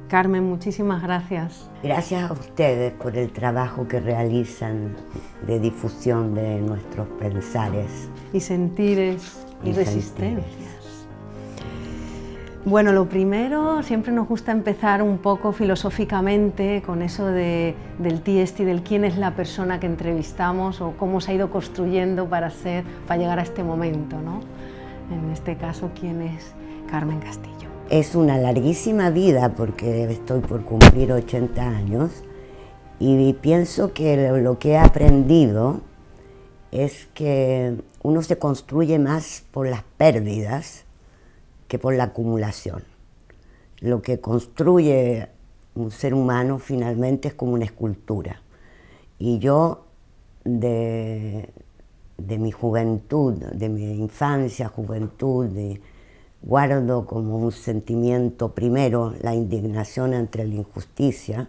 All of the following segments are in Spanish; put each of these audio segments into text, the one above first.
Carmen, muchísimas gracias. Gracias a ustedes por el trabajo que realizan de difusión de nuestros pensares. Y sentires y resistencias. Bueno, lo primero, siempre nos gusta empezar un poco filosóficamente con eso del test y del quién es la persona que entrevistamos o cómo se ha ido construyendo para llegar a este momento, ¿no? En este caso, ¿quién es Carmen Castillo? Es una larguísima vida porque estoy por cumplir 80 años y pienso que lo que he aprendido es que uno se construye más por las pérdidas que por la acumulación. Lo que construye un ser humano finalmente es como una escultura. Y yo de mi juventud, de mi infancia, juventud, guardo como un sentimiento primero la indignación ante la injusticia,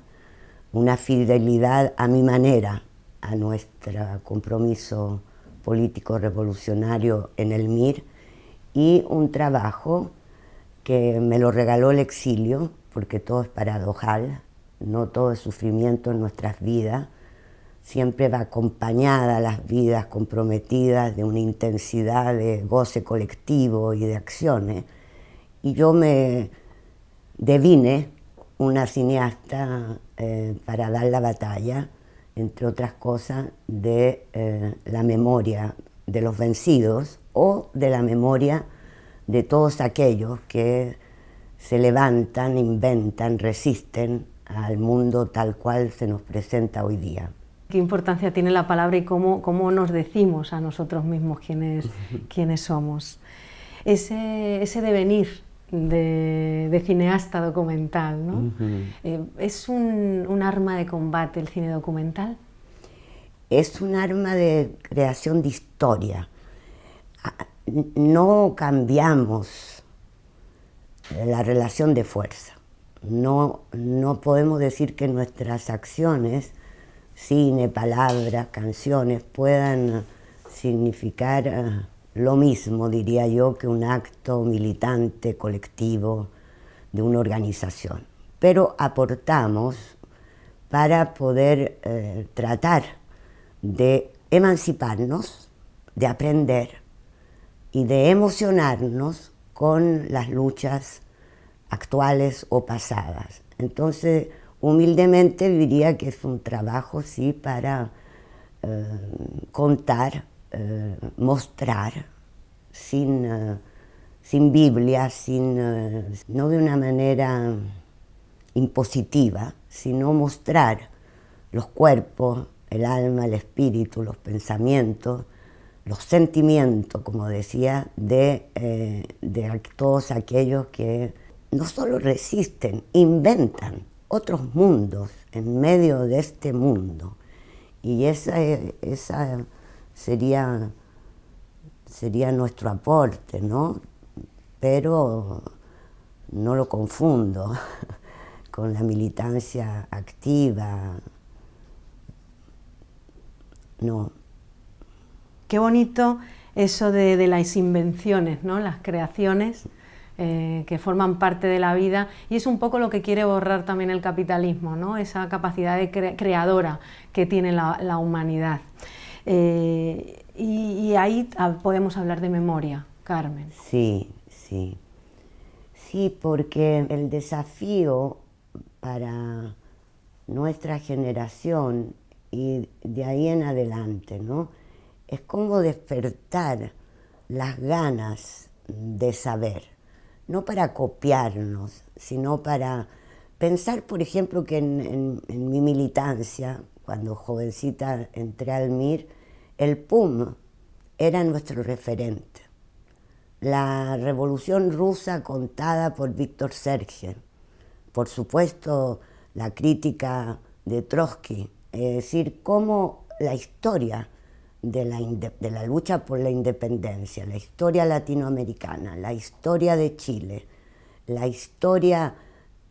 una fidelidad a mi manera, a nuestro compromiso político revolucionario en el MIR, y un trabajo que me lo regaló el exilio, porque todo es paradojal, no todo es sufrimiento en nuestras vidas, siempre va acompañada las vidas comprometidas de una intensidad de goce colectivo y de acciones. Y yo me devine una cineasta para dar la batalla, entre otras cosas, de la memoria de los vencidos o de la memoria de todos aquellos que se levantan, inventan, resisten al mundo tal cual se nos presenta hoy día. ¿Qué importancia tiene la palabra y cómo nos decimos a nosotros mismos quiénes somos? Ese devenir de cineasta documental, ¿no? ¿Es un arma de combate el cine documental? Es un arma de creación de historia. No cambiamos la relación de fuerza. No podemos decir que nuestras acciones, cine, palabras, canciones, puedan significar lo mismo, diría yo, que un acto militante, colectivo, de una organización. Pero aportamos para poder tratar de emanciparnos, de aprender y de emocionarnos con las luchas actuales o pasadas. Entonces, humildemente diría que es un trabajo, sí, para contar, mostrar, sin Biblia, no de una manera impositiva, sino mostrar los cuerpos, el alma, el espíritu, los pensamientos, los sentimientos, como decía, de todos aquellos que no solo resisten, inventan otros mundos en medio de este mundo. Y esa sería nuestro aporte, ¿no? Pero no lo confundo con la militancia activa, no. Qué bonito eso de las invenciones, ¿no? Las creaciones que forman parte de la vida, y es un poco lo que quiere borrar también el capitalismo, ¿no? Esa capacidad de creadora que tiene la humanidad. Y ahí podemos hablar de memoria, Carmen. Sí, porque el desafío para nuestra generación y de ahí en adelante, ¿no?, es cómo despertar las ganas de saber, no para copiarnos, sino para pensar, por ejemplo, que en mi militancia, cuando jovencita entré al MIR, el PUM era nuestro referente. La Revolución Rusa contada por Víctor Serge, por supuesto la crítica de Trotsky, es decir, cómo la historia de la lucha por la independencia, la historia latinoamericana, la historia de Chile, la historia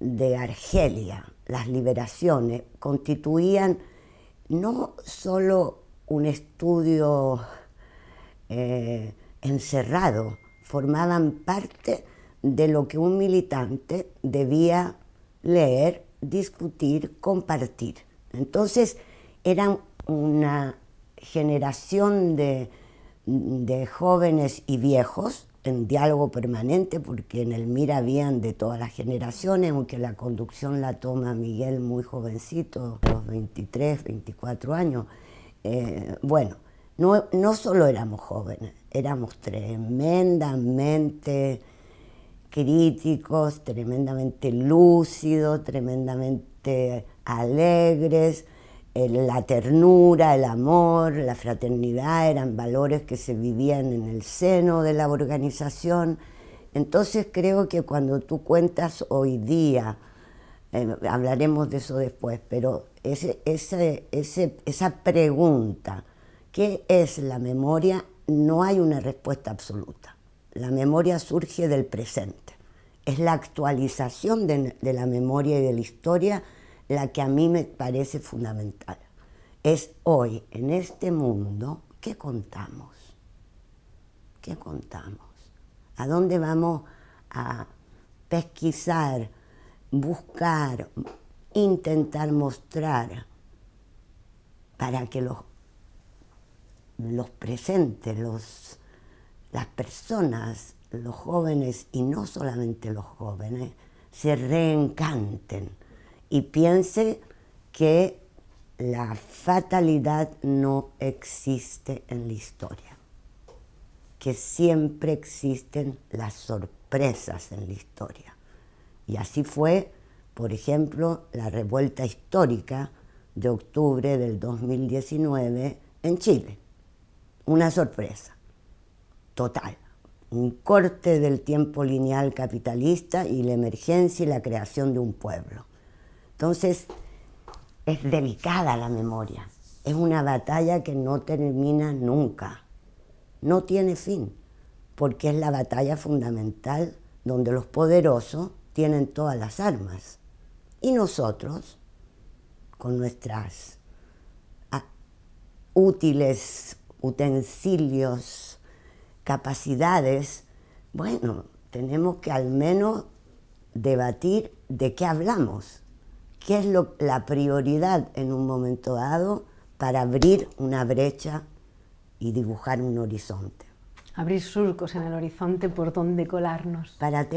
de Argelia, las liberaciones, constituían no solo un estudio encerrado, formaban parte de lo que un militante debía leer, discutir, compartir. Entonces eran una generación de jóvenes y viejos en diálogo permanente, porque en el MIR habían de todas las generaciones, aunque la conducción la toma Miguel muy jovencito, a los 23, 24 años. Bueno, no solo éramos jóvenes, éramos tremendamente críticos, tremendamente lúcidos, tremendamente alegres. La ternura, el amor, la fraternidad eran valores que se vivían en el seno de la organización. Entonces creo que cuando tú cuentas hoy día, hablaremos de eso después, pero esa pregunta, ¿qué es la memoria? No hay una respuesta absoluta. La memoria surge del presente. Es la actualización de la memoria y de la historia la que a mí me parece fundamental. Es hoy, en este mundo, ¿qué contamos? ¿Qué contamos? ¿A dónde vamos a pesquisar, buscar, intentar mostrar para que los presentes, las personas, los jóvenes, y no solamente los jóvenes, se reencanten y piense que la fatalidad no existe en la historia, que siempre existen las sorpresas en la historia. Y así fue, por ejemplo, la revuelta histórica de octubre del 2019 en Chile. Una sorpresa total. Un corte del tiempo lineal capitalista y la emergencia y la creación de un pueblo. Entonces, es delicada la memoria. Es una batalla que no termina nunca. No tiene fin, porque es la batalla fundamental donde los poderosos tienen todas las armas. Y nosotros, con nuestras útiles utensilios, capacidades, bueno, tenemos que al menos debatir de qué hablamos. ¿Qué es la prioridad en un momento dado para abrir una brecha y dibujar un horizonte? Abrir surcos en el horizonte por donde colarnos. Para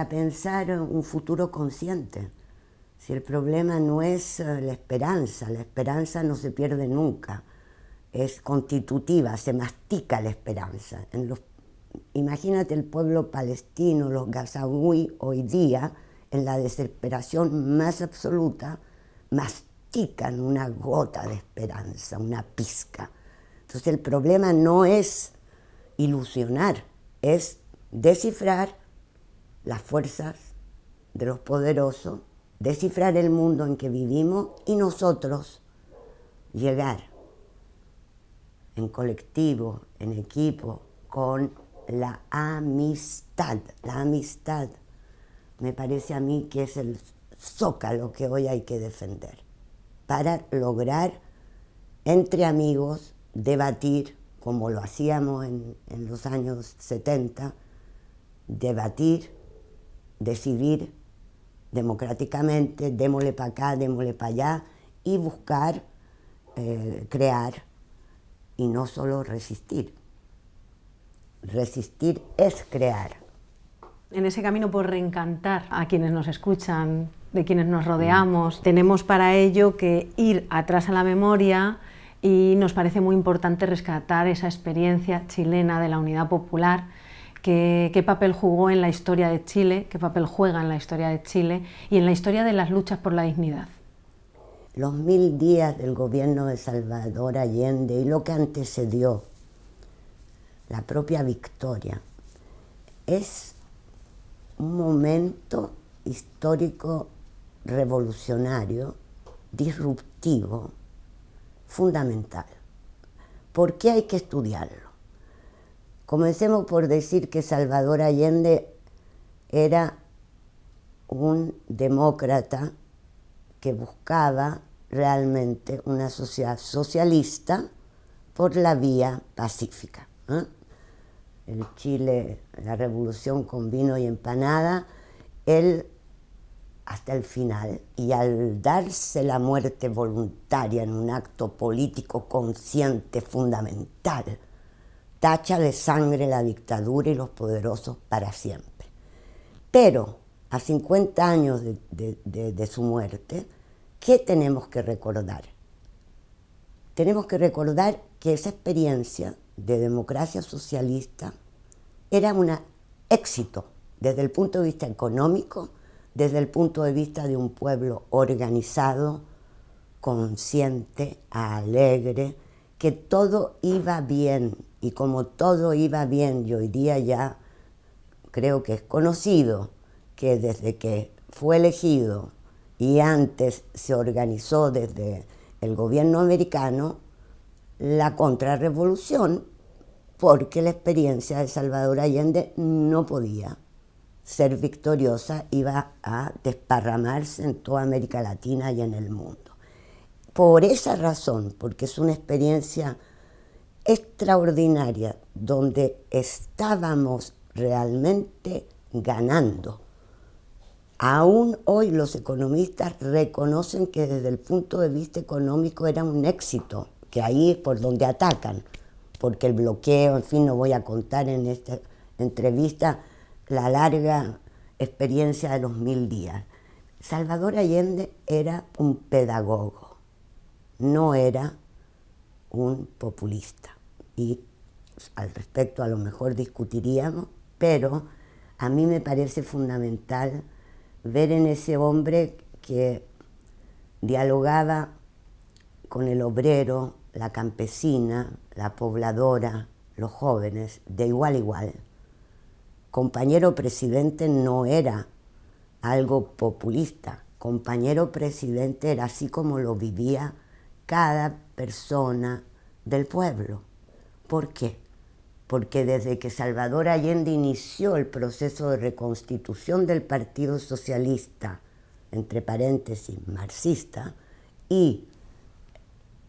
pensar un futuro consciente. Si el problema no es la esperanza no se pierde nunca. Es constitutiva, se mastica la esperanza. Imagínate el pueblo palestino, los gazaouí hoy día, en la desesperación más absoluta, mastican una gota de esperanza, una pizca. Entonces el problema no es ilusionar, es descifrar las fuerzas de los poderosos, descifrar el mundo en que vivimos y nosotros llegar en colectivo, en equipo, con la amistad. La amistad me parece a mí que es el zócalo que hoy hay que defender para lograr entre amigos debatir, como lo hacíamos en los años 70, debatir, decidir democráticamente, démosle para acá, démosle para allá, y buscar crear y no solo resistir. Resistir es crear. En ese camino por reencantar a quienes nos escuchan, de quienes nos rodeamos, tenemos para ello que ir atrás a la memoria, y nos parece muy importante rescatar esa experiencia chilena de la Unidad Popular. ¿Qué papel jugó en la historia de Chile? ¿Qué papel juega en la historia de Chile y en la historia de las luchas por la dignidad? Los 1000 días del gobierno de Salvador Allende y lo que antecedió, la propia victoria, es un momento histórico revolucionario, disruptivo, fundamental. ¿Por qué hay que estudiarlo? Comencemos por decir que Salvador Allende era un demócrata que buscaba realmente una sociedad socialista por la vía pacífica. El Chile, la revolución con vino y empanada, él hasta el final, y al darse la muerte voluntaria en un acto político consciente fundamental, tacha de sangre la dictadura y los poderosos para siempre. Pero a 50 años de su muerte, ¿qué tenemos que recordar? Tenemos que recordar que esa experiencia de democracia socialista era un éxito desde el punto de vista económico, desde el punto de vista de un pueblo organizado, consciente, alegre, que todo iba bien. Y como todo iba bien, y hoy día ya creo que es conocido que desde que fue elegido y antes se organizó desde el gobierno americano la contrarrevolución, porque la experiencia de Salvador Allende no podía ser victoriosa, iba a desparramarse en toda América Latina y en el mundo. Por esa razón, porque es una experiencia extraordinaria, donde estábamos realmente ganando. Aún hoy los economistas reconocen que desde el punto de vista económico era un éxito, que ahí es por donde atacan, porque el bloqueo, en fin, no voy a contar en esta entrevista la larga experiencia de los 1000 días. Salvador Allende era un pedagogo, no era un populista. Y al respecto a lo mejor discutiríamos, pero a mí me parece fundamental ver en ese hombre que dialogaba con el obrero, la campesina, la pobladora, los jóvenes, de igual a igual. Compañero presidente no era algo populista. Compañero presidente era así como lo vivía cada persona del pueblo. ¿Por qué? Porque desde que Salvador Allende inició el proceso de reconstitución del Partido Socialista, entre paréntesis, marxista, y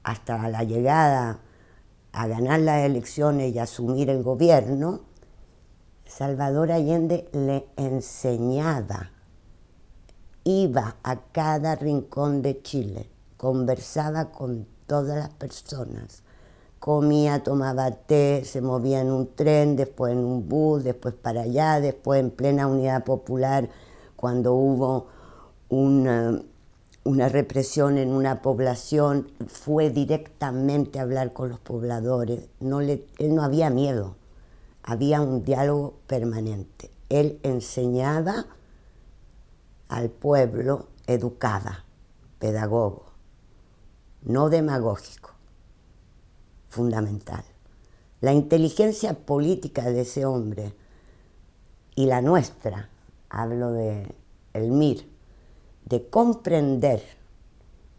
hasta la llegada a ganar las elecciones y asumir el gobierno, Salvador Allende le enseñaba, iba a cada rincón de Chile, conversaba con todas las personas, comía, tomaba té, se movía en un tren, después en un bus, después para allá, después en plena Unidad Popular, cuando hubo una represión en una población, fue directamente a hablar con los pobladores. Él no había miedo, había un diálogo permanente. Él enseñaba al pueblo, educaba, pedagogo, no demagógico. Fundamental. La inteligencia política de ese hombre y la nuestra, hablo de el MIR, de comprender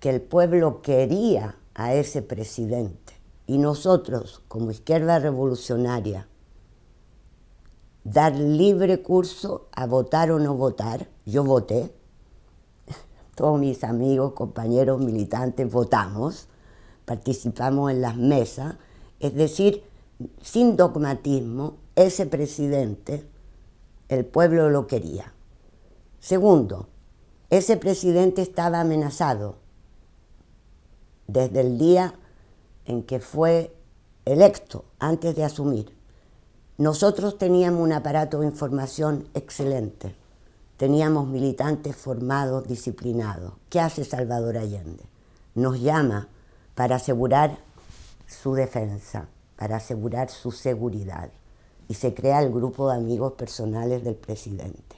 que el pueblo quería a ese presidente y nosotros, como izquierda revolucionaria, dar libre curso a votar o no votar. Yo voté, todos mis amigos, compañeros militantes votamos, participamos en las mesas, es decir, sin dogmatismo, ese presidente, el pueblo lo quería. Segundo, ese presidente estaba amenazado desde el día en que fue electo, antes de asumir. Nosotros teníamos un aparato de información excelente, teníamos militantes formados, disciplinados. ¿Qué hace Salvador Allende? Nos llama para asegurar su defensa, para asegurar su seguridad. Y se crea el grupo de amigos personales del presidente.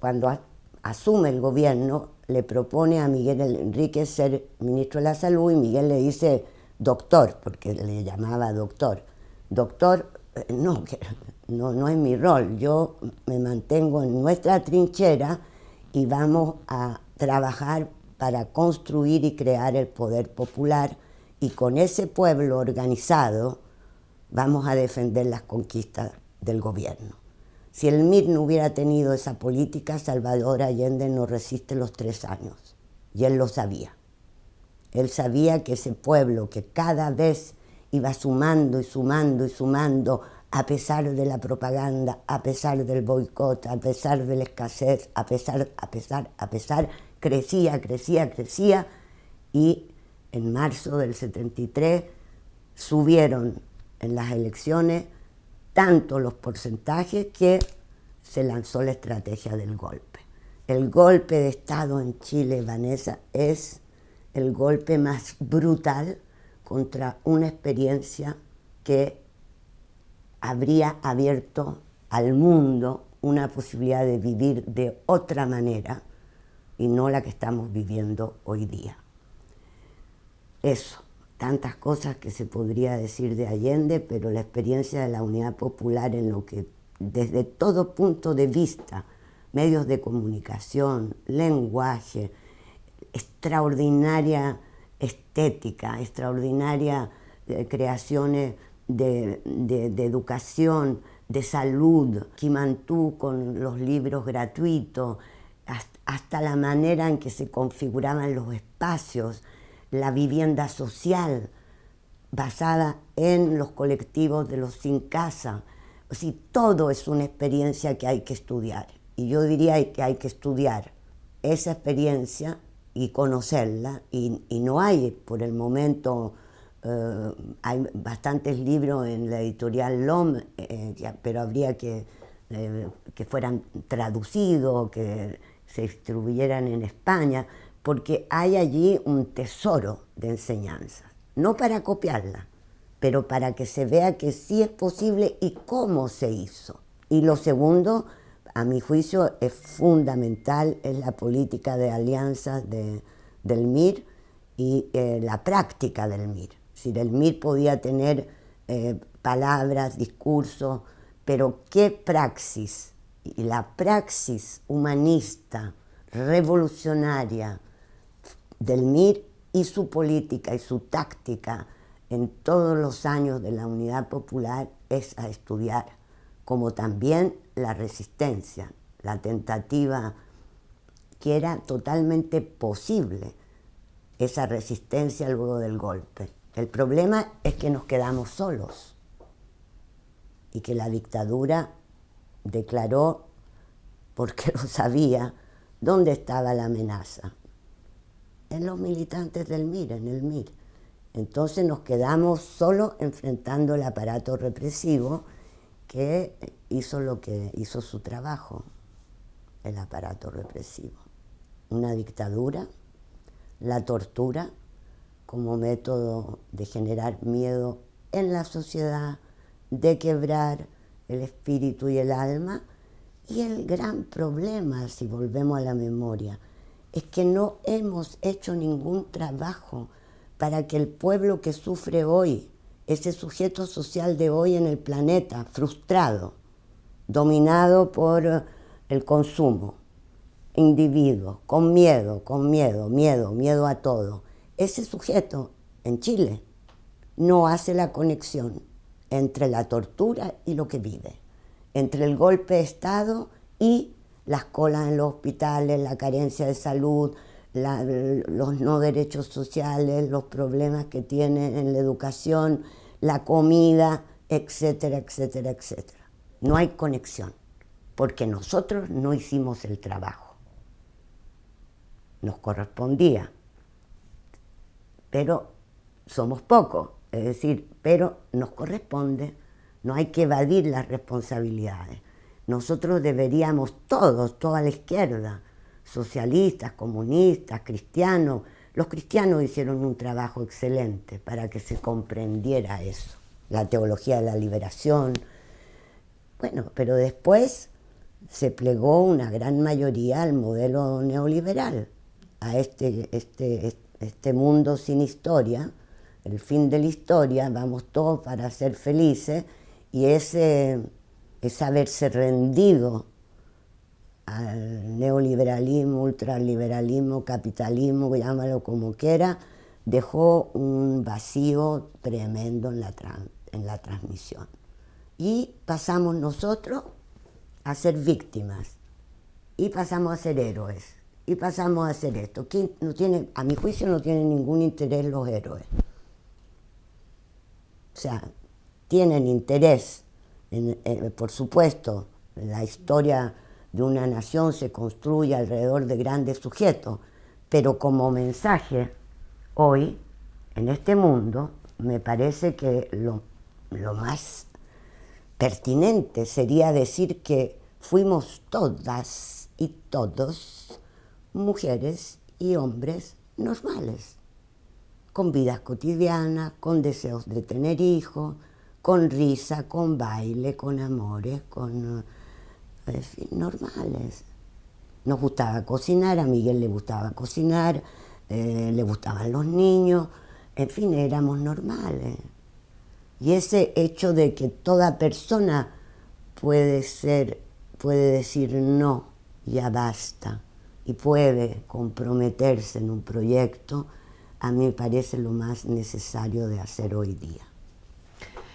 Cuando asume el gobierno, le propone a Miguel Enríquez ser ministro de la Salud y Miguel le dice doctor, porque le llamaba doctor. Doctor, no es mi rol, yo me mantengo en nuestra trinchera y vamos a trabajar para construir y crear el poder popular, y con ese pueblo organizado vamos a defender las conquistas del gobierno. Si el MIR no hubiera tenido esa política, Salvador Allende no resiste los 3 años, y él lo sabía. Él sabía que ese pueblo que cada vez iba sumando y sumando y sumando a pesar de la propaganda, a pesar del boicot, a pesar de la escasez, a pesar, crecía, y en marzo del 73 subieron en las elecciones tanto los porcentajes que se lanzó la estrategia del golpe. El golpe de Estado en Chile, Vanessa, es el golpe más brutal contra una experiencia que habría abierto al mundo una posibilidad de vivir de otra manera y no la que estamos viviendo hoy día. Eso, tantas cosas que se podría decir de Allende, pero la experiencia de la Unidad Popular en lo que desde todo punto de vista, medios de comunicación, lenguaje, extraordinaria estética, extraordinaria creaciones de educación, de salud, Quimantú con los libros gratuitos, hasta la manera en que se configuraban los espacios, la vivienda social basada en los colectivos de los sin casa. O sea, todo es una experiencia que hay que estudiar. Y yo diría que hay que estudiar esa experiencia y conocerla. Y no hay, por el momento, hay bastantes libros en la editorial LOM, pero habría que fueran traducidos, que se distribuyeran en España, porque hay allí un tesoro de enseñanza, no para copiarla, pero para que se vea que sí es posible y cómo se hizo. Y lo segundo, a mi juicio, es fundamental, es la política de alianzas del MIR y la práctica del MIR. Es decir, el MIR podía tener palabras, discursos, pero ¿qué praxis? Y la praxis humanista, revolucionaria del MIR y su política y su táctica en todos los años de la Unidad Popular es a estudiar, como también la resistencia, la tentativa que era totalmente posible, esa resistencia luego del golpe. El problema es que nos quedamos solos y que la dictadura declaró, porque lo sabía, dónde estaba la amenaza. En los militantes del MIR, en el MIR. Entonces nos quedamos solo enfrentando el aparato represivo que hizo su trabajo, el aparato represivo. Una dictadura, la tortura como método de generar miedo en la sociedad, de quebrar el espíritu y el alma. Y el gran problema, si volvemos a la memoria, es que no hemos hecho ningún trabajo para que el pueblo que sufre hoy, ese sujeto social de hoy en el planeta, frustrado, dominado por el consumo, individuos, con miedo a todo, ese sujeto en Chile no hace la conexión entre la tortura y lo que vive, entre el golpe de Estado y las colas en los hospitales, la carencia de salud, los no derechos sociales, los problemas que tiene en la educación, la comida, etcétera, etcétera, etcétera. No hay conexión, porque nosotros no hicimos el trabajo. Nos correspondía, pero somos pocos, es decir, pero nos corresponde, no hay que evadir las responsabilidades. Nosotros deberíamos toda la izquierda, socialistas, comunistas, cristianos, los cristianos hicieron un trabajo excelente para que se comprendiera eso, la teología de la liberación. Bueno, pero después se plegó una gran mayoría al modelo neoliberal, a este mundo sin historia, el fin de la historia, vamos todos para ser felices, y es haberse rendido al neoliberalismo, ultraliberalismo, capitalismo, llámalo como quiera, dejó un vacío tremendo en la transmisión. Y pasamos nosotros a ser víctimas, y pasamos a ser héroes, y pasamos a hacer esto. A mi juicio no tienen ningún interés los héroes. O sea, tienen interés Por supuesto, la historia de una nación se construye alrededor de grandes sujetos, pero como mensaje, hoy, en este mundo, me parece que lo más pertinente sería decir que fuimos todas y todos mujeres y hombres normales, con vidas cotidianas, con deseos de tener hijos, con risa, con baile, con amores, en fin, normales. Nos gustaba cocinar, a Miguel le gustaba cocinar, le gustaban los niños, en fin, éramos normales. Y ese hecho de que toda persona puede decir no, ya basta, y puede comprometerse en un proyecto, a mí me parece lo más necesario de hacer hoy día.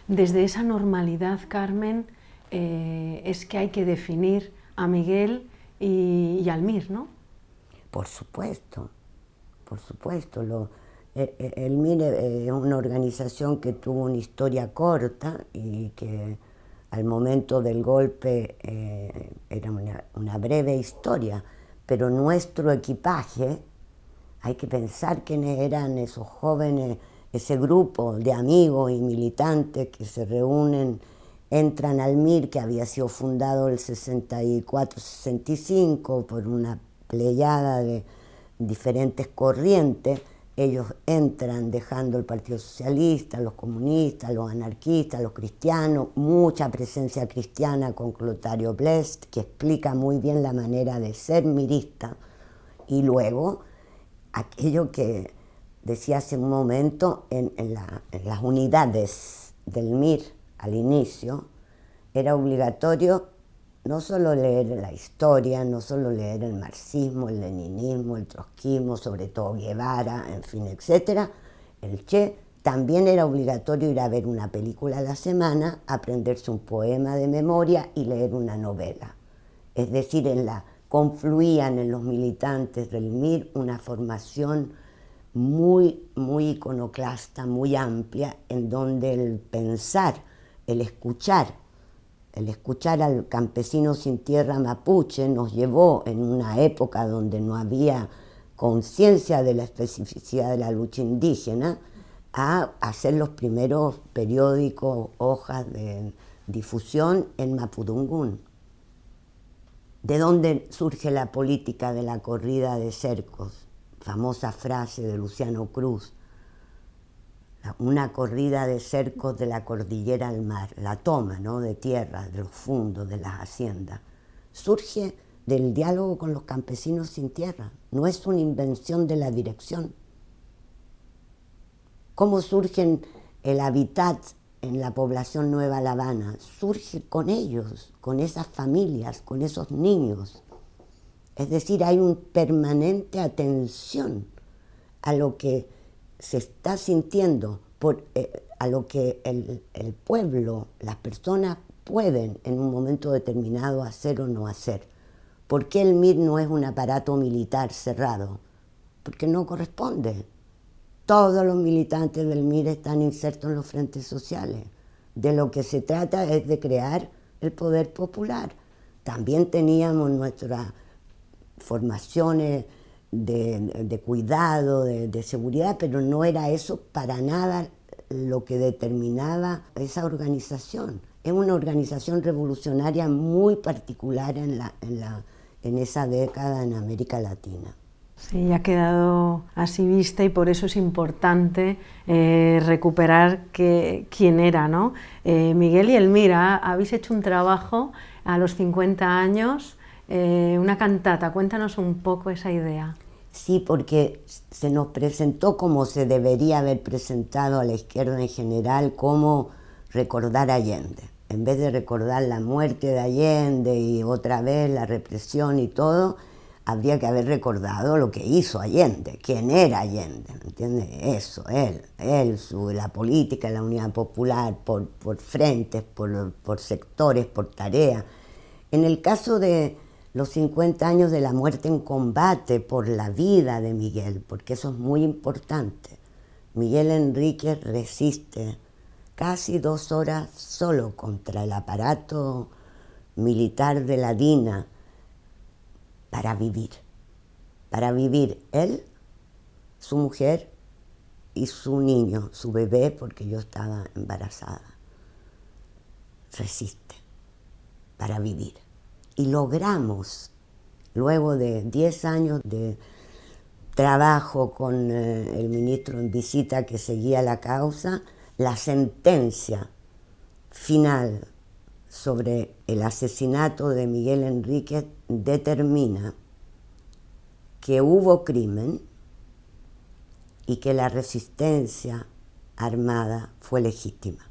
Desde esa normalidad, Carmen, es que hay que definir a Miguel y al MIR, ¿no? Por supuesto, por supuesto. El MIR es una organización que tuvo una historia corta y que al momento del golpe era una breve historia, pero nuestro equipaje, hay que pensar quiénes eran esos jóvenes, ese grupo de amigos y militantes que se reúnen, entran al MIR, que había sido fundado el 64-65 por una pleyada de diferentes corrientes. Ellos entran dejando el Partido Socialista, los comunistas, los anarquistas, los cristianos, mucha presencia cristiana con Clotario Blest, que explica muy bien la manera de ser mirista, y luego aquello que decía hace un momento, en las unidades del MIR al inicio, era obligatorio no solo leer la historia, no solo leer el marxismo, el leninismo, el trotskismo, sobre todo Guevara, en fin, etc. El Che, también era obligatorio ir a ver una película a la semana, aprenderse un poema de memoria y leer una novela. Es decir, confluían en los militantes del MIR una formación muy, muy iconoclasta, muy amplia, en donde el pensar, el escuchar al campesino sin tierra mapuche nos llevó, en una época donde no había conciencia de la especificidad de la lucha indígena, a hacer los primeros periódicos, hojas de difusión en Mapudungún. ¿De dónde surge la política de la corrida de cercos? Famosa frase de Luciano Cruz. Una corrida de cercos de la cordillera al mar, la toma, ¿no?, de tierras, de los fundos, de las haciendas. Surge del diálogo con los campesinos sin tierra, no es una invención de la dirección. ¿Cómo surge el hábitat en la población Nueva La Habana? Surge con ellos, con esas familias, con esos niños. Es decir, hay una permanente atención a lo que se está sintiendo, a lo que el pueblo, las personas pueden en un momento determinado hacer o no hacer. ¿Por qué el MIR no es un aparato militar cerrado? Porque no corresponde. Todos los militantes del MIR están insertos en los frentes sociales. De lo que se trata es de crear el poder popular. También teníamos nuestras formaciones de cuidado, de seguridad, pero no era eso para nada lo que determinaba esa organización. Es una organización revolucionaria muy particular en esa década en América Latina. Sí, ha quedado así vista y por eso es importante recuperar quién era, ¿no? Miguel y Elmira, habéis hecho un trabajo a los 50 años, una cantata. Cuéntanos un poco esa idea. Sí, porque se nos presentó como se debería haber presentado a la izquierda en general, como recordar a Allende. En vez de recordar la muerte de Allende y otra vez la represión y todo, habría que haber recordado lo que hizo Allende, quién era Allende, ¿entiendes? Eso, la política, la unidad popular, por frentes, por sectores, por tareas. En el caso de los 50 años de la muerte en combate por la vida de Miguel, porque eso es muy importante. Miguel Enríquez resiste casi 2 horas solo contra el aparato militar de la DINA para vivir él, su mujer y su niño, su bebé, porque yo estaba embarazada. Resiste para vivir. Y logramos, luego de 10 años de trabajo con el ministro en visita que seguía la causa, la sentencia final sobre el asesinato de Miguel Enríquez determina que hubo crimen y que la resistencia armada fue legítima,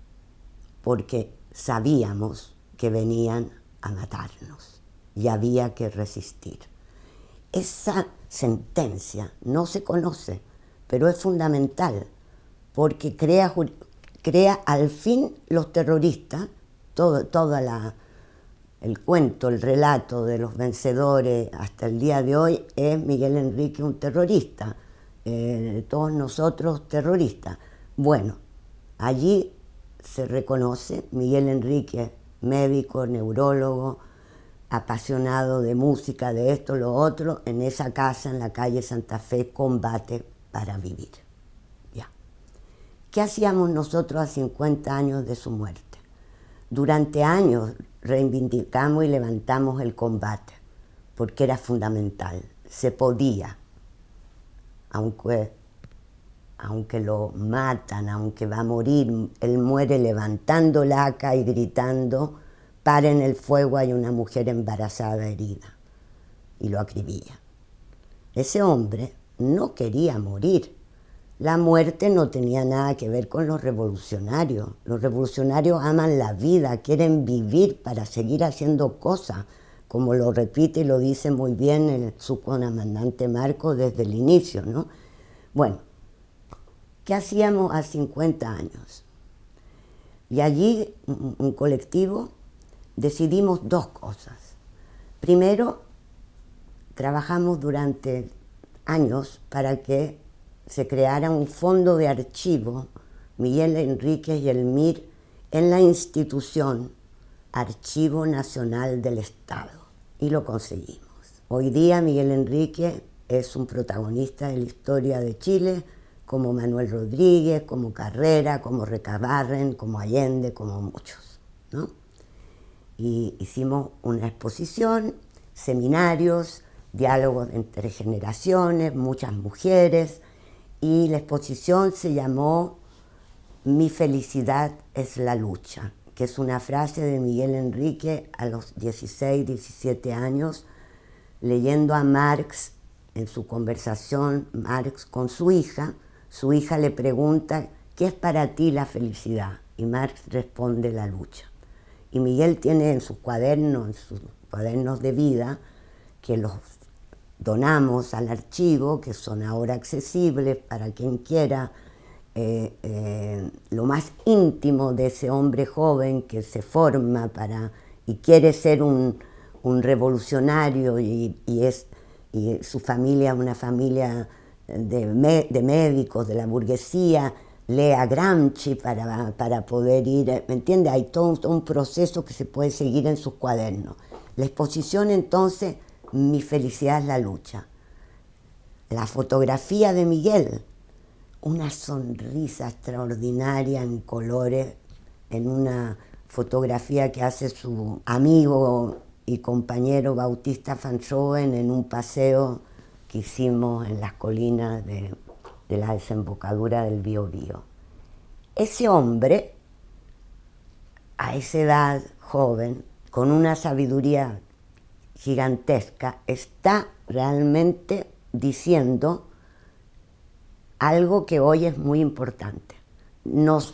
porque sabíamos que venían a matarnos y había que resistir. Esa sentencia no se conoce, pero es fundamental, porque crea al fin los terroristas, todo el cuento, el relato de los vencedores hasta el día de hoy es Miguel Enríquez un terrorista, todos nosotros terroristas. Bueno, allí se reconoce Miguel Enríquez, médico, neurólogo, apasionado de música, de esto, lo otro, en esa casa en la calle Santa Fe, combate para vivir. Ya. ¿Qué hacíamos nosotros a 50 años de su muerte? Durante años reivindicamos y levantamos el combate, porque era fundamental, se podía, aunque lo matan, aunque va a morir, él muere levantando la AK y gritando: paren el fuego, hay una mujer embarazada herida, y lo acribilla. Ese hombre no quería morir. La muerte no tenía nada que ver con los revolucionarios. Los revolucionarios aman la vida, quieren vivir para seguir haciendo cosas, como lo repite y lo dice muy bien el subcomandante Marcos desde el inicio, ¿no? Bueno, ¿qué hacíamos a 50 años? Y allí, un colectivo, decidimos 2 cosas. Primero, trabajamos durante años para que se creara un fondo de archivo, Miguel Enríquez y el MIR, en la institución Archivo Nacional del Estado. Y lo conseguimos. Hoy día Miguel Enríquez es un protagonista de la historia de Chile, como Manuel Rodríguez, como Carrera, como Recabarren, como Allende, como muchos, ¿no? Y hicimos una exposición, seminarios, diálogos entre generaciones, muchas mujeres, y la exposición se llamó Mi felicidad es la lucha, que es una frase de Miguel Enríquez a los 16, 17 años, leyendo a Marx en su conversación, Marx con su hija le pregunta: ¿qué es para ti la felicidad? Y Marx responde: la lucha. Y Miguel tiene en sus cuadernos de vida, que los donamos al archivo, que son ahora accesibles para quien quiera, lo más íntimo de ese hombre joven que se forma y quiere ser un revolucionario y su familia, una familia de médicos, de la burguesía, lee a Gramsci para poder ir, ¿me entiende? Hay todo un proceso que se puede seguir en sus cuadernos. La exposición, entonces, Mi felicidad es la lucha. La fotografía de Miguel, una sonrisa extraordinaria en colores, en una fotografía que hace su amigo y compañero Bautista Fanchoven en un paseo que hicimos en las colinas de la desembocadura del Biobío. Ese hombre, a esa edad joven, con una sabiduría gigantesca, está realmente diciendo algo que hoy es muy importante. Nos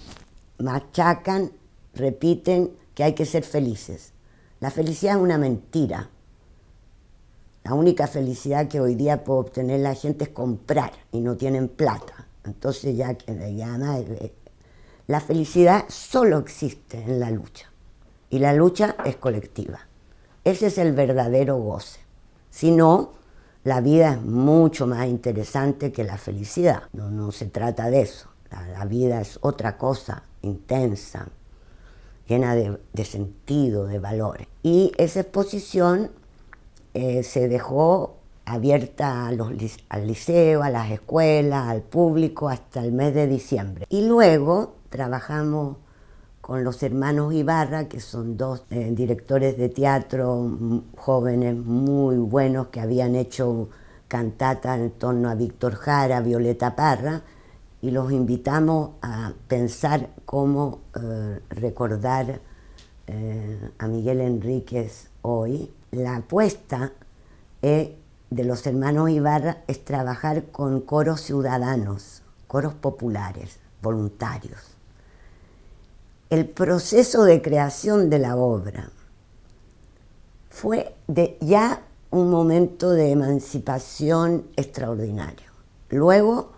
machacan, repiten que hay que ser felices. La felicidad es una mentira. La única felicidad que hoy día puede obtener la gente es comprar y no tienen plata. Entonces la felicidad solo existe en la lucha. Y la lucha es colectiva. Ese es el verdadero goce. Si no, la vida es mucho más interesante que la felicidad. No se trata de eso. La vida es otra cosa, intensa, llena de sentido, de valores. Y esa exposición se dejó abierta al liceo, a las escuelas, al público hasta el mes de diciembre. Y luego trabajamos con los hermanos Ibarra, que son dos directores de teatro jóvenes muy buenos que habían hecho cantatas en torno a Víctor Jara, Violeta Parra, y los invitamos a pensar cómo recordar a Miguel Enríquez hoy. La apuesta de los hermanos Ibarra es trabajar con coros ciudadanos, coros populares, voluntarios. El proceso de creación de la obra fue ya un momento de emancipación extraordinario. Luego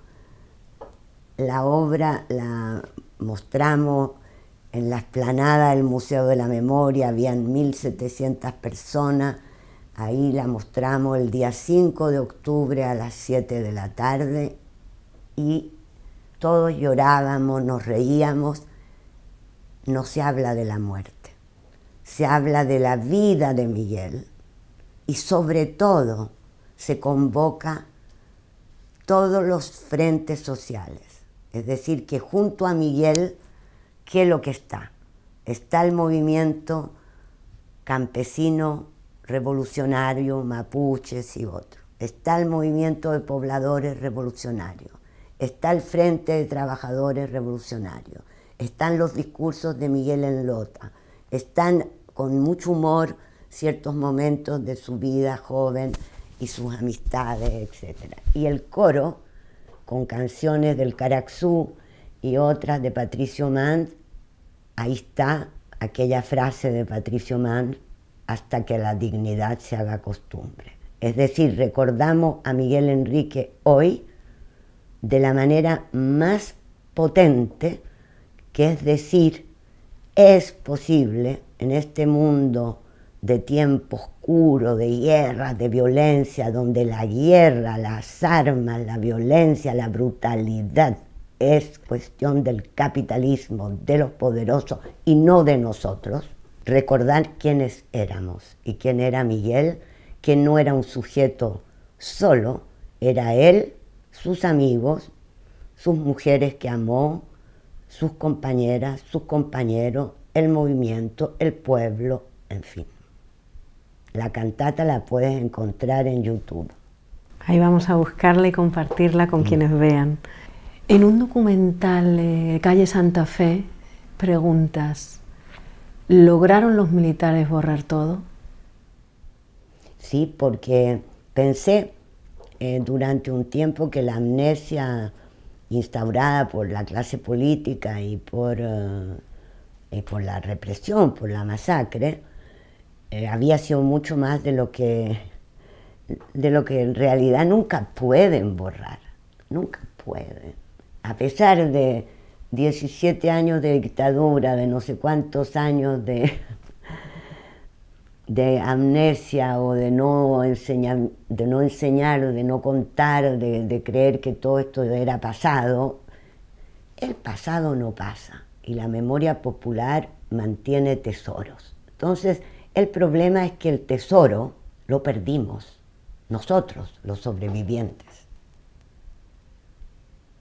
la obra la mostramos en la explanada del Museo de la Memoria, habían 1.700 personas, ahí la mostramos el día 5 de octubre a las 7 de la tarde y todos llorábamos, nos reíamos. No se habla de la muerte, se habla de la vida de Miguel y sobre todo se convoca todos los frentes sociales. Es decir, que junto a Miguel, ¿qué es lo que está? Está el movimiento campesino, revolucionario, mapuches y otros. Está el movimiento de pobladores revolucionarios. Está el Frente de Trabajadores Revolucionarios. Están los discursos de Miguel en Lota. Están con mucho humor ciertos momentos de su vida joven y sus amistades, etc. Y el coro, con canciones del Caraxú y otras de Patricio Mann, ahí está aquella frase de Patricio Mann, hasta que la dignidad se haga costumbre. Es decir, recordamos a Miguel Enrique hoy de la manera más potente, que es decir, es posible en este mundo de tiempo oscuro, de guerra, de violencia, donde la guerra, las armas, la violencia, la brutalidad es cuestión del capitalismo, de los poderosos y no de nosotros, recordar quiénes éramos y quién era Miguel, que no era un sujeto solo, era él, sus amigos, sus mujeres que amó, sus compañeras, sus compañeros, el movimiento, el pueblo, en fin. La cantata la puedes encontrar en YouTube. Ahí vamos a buscarla y compartirla con quienes vean. En un documental, Calle Santa Fe, preguntas, ¿lograron los militares borrar todo? Sí, porque pensé durante un tiempo que la amnesia instaurada por la clase política y por la represión, por la masacre, había sido mucho más de lo que en realidad nunca pueden borrar, nunca pueden. A pesar de 17 años de dictadura, de no sé cuántos años de amnesia o de no enseñar o de no contar, de creer que todo esto era pasado, el pasado no pasa y la memoria popular mantiene tesoros. Entonces, el problema es que el tesoro lo perdimos, nosotros, los sobrevivientes.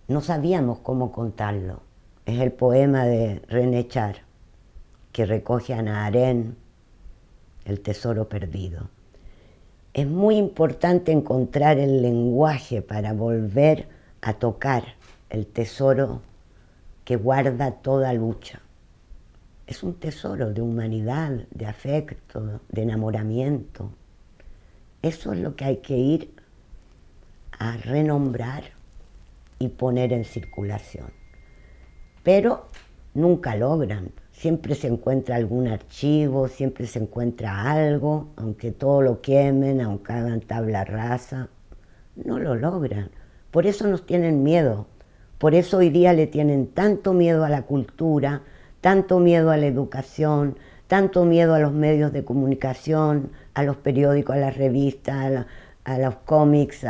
No sabíamos cómo contarlo. Es el poema de René Char, que recoge a Hannah Arendt, El tesoro perdido. Es muy importante encontrar el lenguaje para volver a tocar el tesoro que guarda toda lucha. Es un tesoro de humanidad, de afecto, de enamoramiento. Eso es lo que hay que ir a renombrar y poner en circulación. Pero nunca logran. Siempre se encuentra algún archivo, siempre se encuentra algo, aunque todo lo quemen, aunque hagan tabla rasa, no lo logran. Por eso nos tienen miedo. Por eso hoy día le tienen tanto miedo a la cultura, tanto miedo a la educación, tanto miedo a los medios de comunicación, a los periódicos, a las revistas, a los cómics,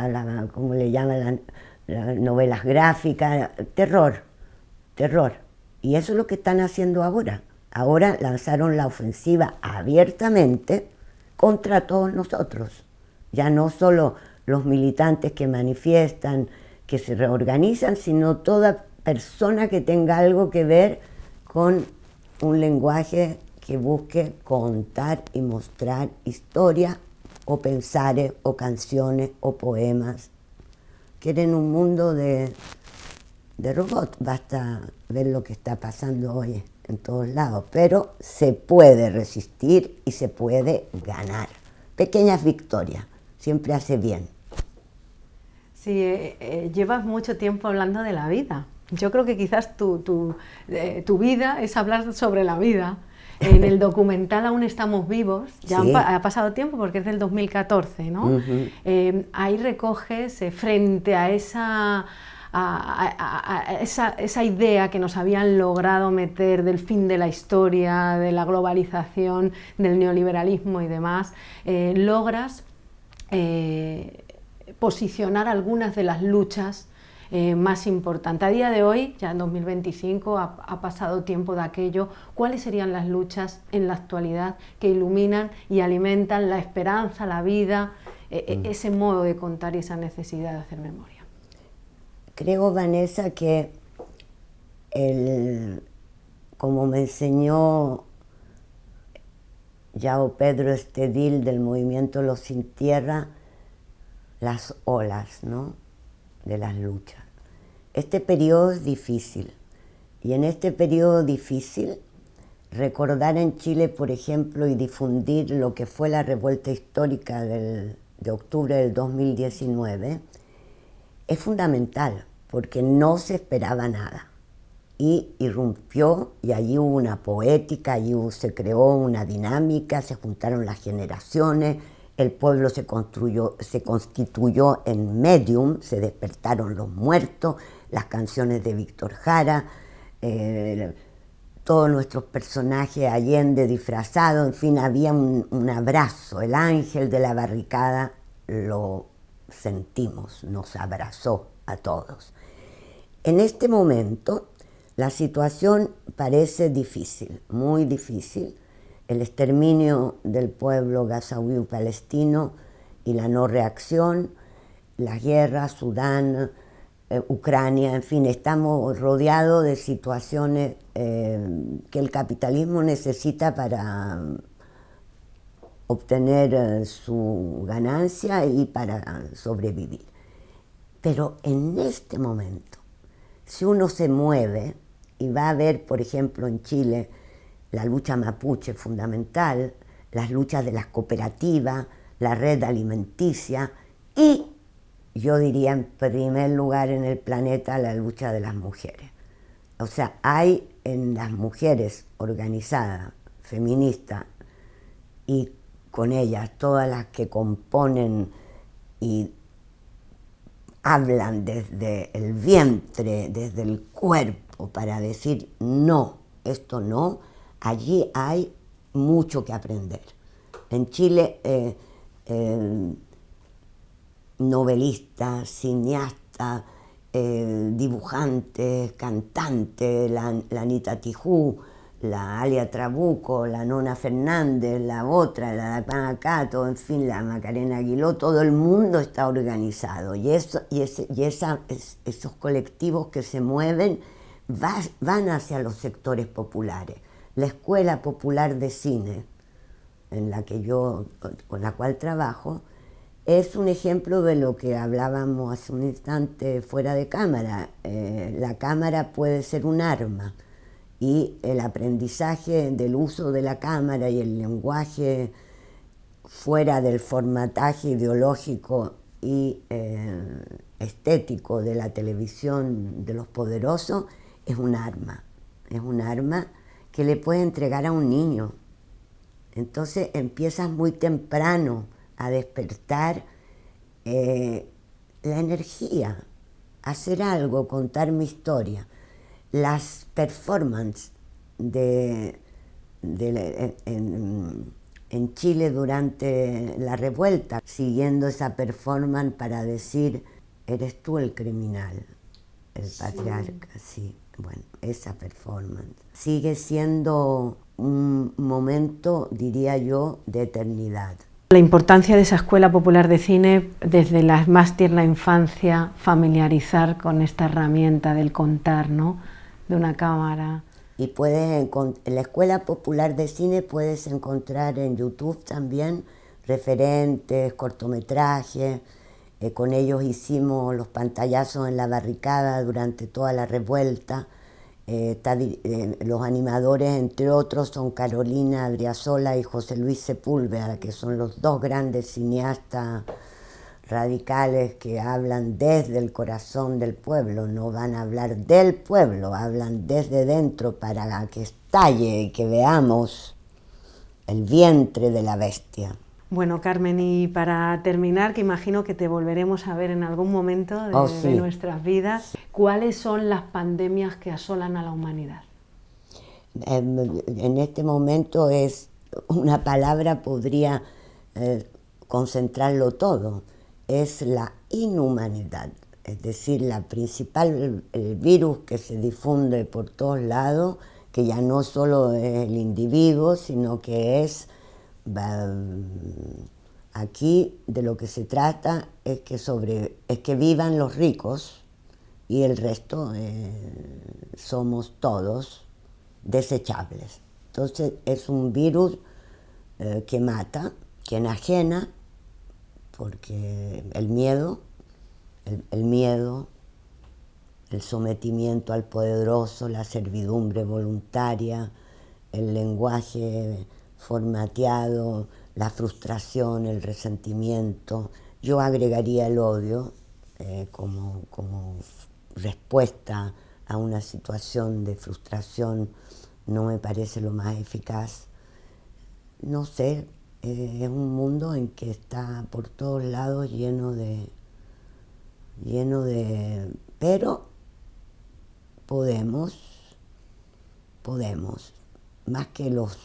¿cómo le llaman? Las novelas gráficas, terror. terror. Y eso es lo que están haciendo ahora. Ahora lanzaron la ofensiva abiertamente contra todos nosotros. Ya no solo los militantes que manifiestan, que se reorganizan, sino toda persona que tenga algo que ver con un lenguaje que busque contar y mostrar historia o pensares o canciones o poemas. Quieren un mundo de robots. Basta ver lo que está pasando hoy en todos lados, pero se puede resistir y se puede ganar. Pequeñas victorias, siempre hace bien. Sí, llevas mucho tiempo hablando de la vida. Yo creo que quizás tu vida es hablar sobre la vida. En el documental Aún estamos vivos, ya Sí. ha pasado tiempo porque es del 2014, ¿no? Ahí recoges frente a esa idea que nos habían logrado meter del fin de la historia, de la globalización, del neoliberalismo y demás, logras posicionar algunas de las luchas más importantes. A día de hoy, ya en 2025, ha pasado tiempo de aquello. ¿Cuáles serían las luchas en la actualidad que iluminan y alimentan la esperanza, la vida, ese modo de contar y esa necesidad de hacer memoria? Creo, Vanessa, que como me enseñó João Pedro Estedil del movimiento Los Sin Tierra, las olas, ¿no?, de las luchas. Este periodo es difícil, y en este periodo difícil recordar en Chile, por ejemplo, y difundir lo que fue la revuelta histórica de octubre del 2019 es fundamental, porque no se esperaba nada y irrumpió, y allí hubo una poética, allí se creó una dinámica, se juntaron las generaciones, el pueblo se constituyó en medium, se despertaron los muertos, las canciones de Víctor Jara, todos nuestros personajes Allende disfrazados, en fin, había un abrazo, el ángel de la barricada lo sentimos, nos abrazó a todos. En este momento la situación parece difícil, muy difícil. El exterminio del pueblo gazaúí palestino y la no reacción, las guerras, Sudán, Ucrania, en fin, estamos rodeados de situaciones que el capitalismo necesita para obtener su ganancia y para sobrevivir. Pero en este momento, si uno se mueve y va a ver, por ejemplo, en Chile, la lucha mapuche fundamental, las luchas de las cooperativas, la red alimenticia y, yo diría en primer lugar en el planeta, la lucha de las mujeres. O sea, hay en las mujeres organizadas, feministas, y con ellas todas las que componen y hablan desde el vientre, desde el cuerpo, para decir no, esto no, allí hay mucho que aprender. En Chile, novelistas, cineastas, dibujantes, cantantes, la Anita Tijoux, la Alia Trabuco, la Nona Fernández, la otra, la Dacana Cato, en fin, la Macarena Aguiló, todo el mundo está organizado y esos colectivos que se mueven van hacia los sectores populares. La Escuela Popular de Cine, con la cual trabajo, es un ejemplo de lo que hablábamos hace un instante fuera de cámara. La cámara puede ser un arma y el aprendizaje del uso de la cámara y el lenguaje fuera del formataje ideológico y estético de la televisión de los poderosos es un arma que le puede entregar a un niño. Entonces empiezas muy temprano a despertar la energía, hacer algo, contar mi historia. Las performances en Chile durante la revuelta, siguiendo esa performance para decir, eres tú el criminal, el patriarca, sí. Bueno, esa performance sigue siendo un momento, diría yo, de eternidad. La importancia de esa Escuela Popular de Cine, desde la más tierna infancia, familiarizar con esta herramienta del contar, ¿no? De una cámara. Y en la Escuela Popular de Cine puedes encontrar en YouTube también referentes, cortometrajes. Con ellos hicimos los pantallazos en la barricada durante toda la revuelta. Los animadores, entre otros, son Carolina Adriasola y José Luis Sepúlveda, que son los dos grandes cineastas radicales que hablan desde el corazón del pueblo, no van a hablar del pueblo, hablan desde dentro para que estalle y que veamos el vientre de la bestia. Bueno, Carmen, y para terminar, que imagino que te volveremos a ver en algún momento de nuestras vidas, ¿cuáles son las pandemias que asolan a la humanidad? En este momento una palabra podría concentrarlo todo, es la inhumanidad, es decir, la principal, el virus que se difunde por todos lados, que ya no solo es el individuo, sino que aquí de lo que se trata es que vivan los ricos y el resto somos todos desechables. Entonces es un virus que mata, que enajena, porque el miedo, el sometimiento al poderoso, la servidumbre voluntaria, el lenguaje formateado, la frustración, el resentimiento. Yo agregaría el odio como respuesta a una situación de frustración. No me parece lo más eficaz. No sé, es un mundo en que está por todos lados lleno de... Pero podemos, más que los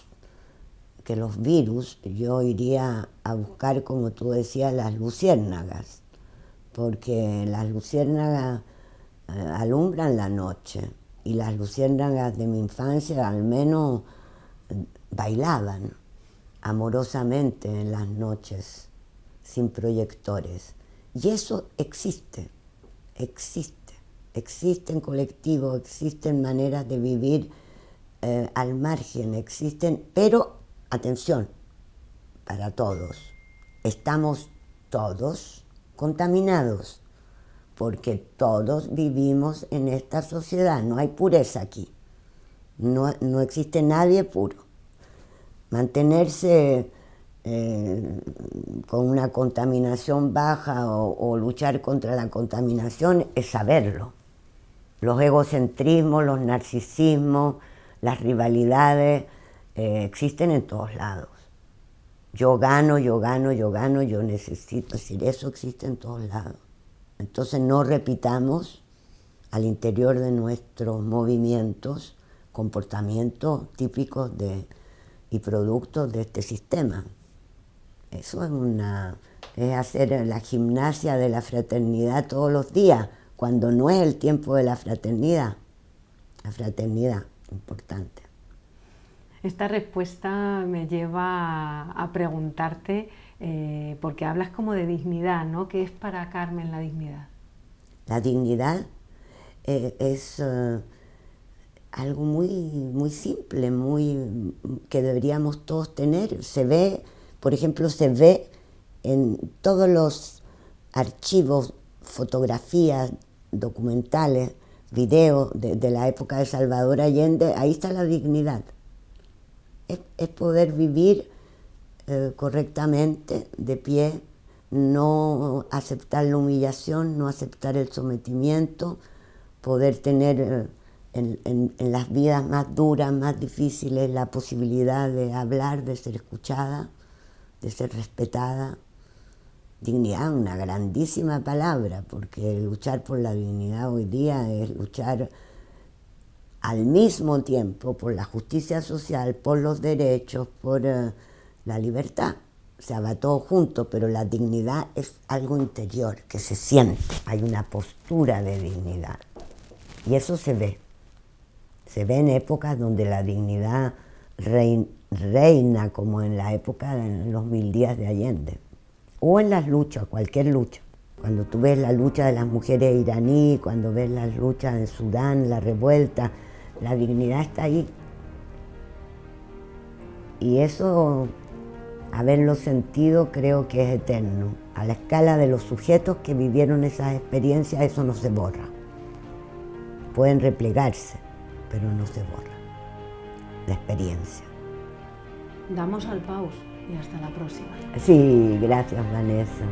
virus, yo iría a buscar, como tú decías, las luciérnagas, porque las luciérnagas alumbran la noche, y las luciérnagas de mi infancia al menos bailaban amorosamente en las noches, sin proyectores. Y eso existe en colectivo, existen maneras de vivir al margen, pero atención, para todos, estamos todos contaminados, porque todos vivimos en esta sociedad, no hay pureza aquí, no existe nadie puro. Mantenerse con una contaminación baja o luchar contra la contaminación es saberlo. Los egocentrismos, los narcisismos, las rivalidades existen en todos lados. Yo gano, yo necesito, es decir, eso existe en todos lados. Entonces no repitamos al interior de nuestros movimientos comportamientos típicos y productos de este sistema. Eso es hacer la gimnasia de la fraternidad todos los días, cuando no es el tiempo de la fraternidad. La fraternidad, importante. Esta respuesta me lleva a preguntarte, porque hablas como de dignidad, ¿no? ¿Qué es para Carmen la dignidad? La dignidad es algo muy simple, que deberíamos todos tener. Por ejemplo, se ve en todos los archivos, fotografías, documentales, videos de la época de Salvador Allende. Ahí está la dignidad. Es poder vivir correctamente, de pie, no aceptar la humillación, no aceptar el sometimiento, poder tener en las vidas más duras, más difíciles, la posibilidad de hablar, de ser escuchada, de ser respetada. Dignidad, una grandísima palabra, porque luchar por la dignidad hoy día es luchar al mismo tiempo por la justicia social, por los derechos, por la libertad. O sea, va todo junto, pero la dignidad es algo interior, que se siente. Hay una postura de dignidad. Y eso se ve. Se ven épocas donde la dignidad reina, como en la época de los 1000 días de Allende, o en las luchas, cualquier lucha. Cuando tú ves la lucha de las mujeres iraníes, cuando ves las luchas en Sudán, la revuelta, la dignidad está ahí. Y eso, haberlo sentido, creo que es eterno. A la escala de los sujetos que vivieron esas experiencias, eso no se borra. Pueden replegarse, pero no se borra la experiencia. Damos al pause y hasta la próxima. Sí, gracias, Vanessa.